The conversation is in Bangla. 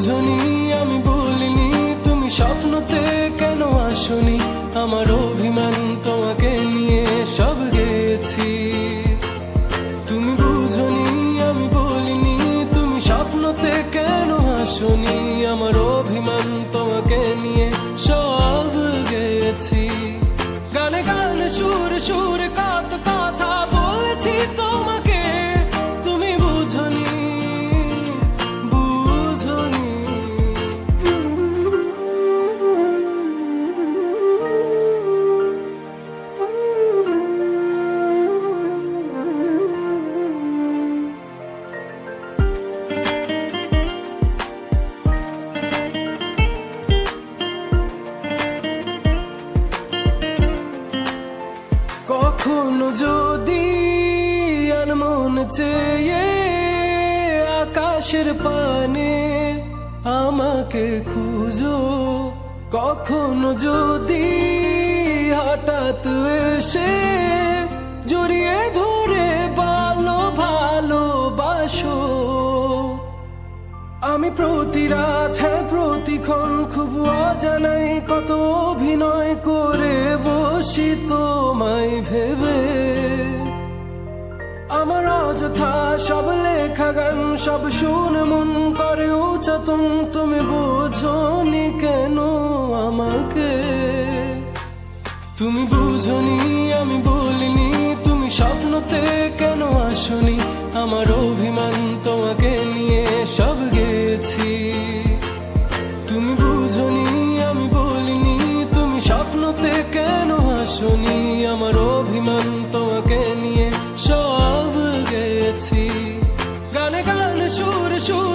বুঝনি আমি বলিনি, তুমি স্বপ্নতে কেন আসনি, আমার অভিমান তোমাকে নিয়ে সব গেছি। তুমি বুঝনি আমি বলিনি, তুমি স্বপ্নতে কেন আসনি, আমার অভিমান তোমাকে নিয়ে সব গেছি। গানে গানে সুরে সুরে কত কথা বলেছি তোমাকে, তুমি বুঝনি বুঝনি। কখনো যদি আনমন চেয়ে আকাশের পানে আমাকে খুঁজো, কখনো যদি হঠাৎ এসে জড়িয়ে ধরে ভালোবাসো, আমি প্রতি রাত হ্যাঁ প্রতিক্ষণ খুব অজানাই কত অভিনয় করে বসি তোমায় ভেবে। আমার অযথা সব লেখা গান সব শুনে মন করে উচ্চাতন, তুমি বোঝনি কেন আমাকে। তুমি বুঝনি আমি বলিনি, তুমি স্বপ্নতে কেন আসনি, আমার অভিমান তোমাকে নিয়ে সব গেছি। তুমি বুঝনি আমি বলিনি, তুমি স্বপ্নতে কেন আসনি, আমার অভিমান তোমাকে নিয়ে সব গেছি। গানে গানে সুরে সুরে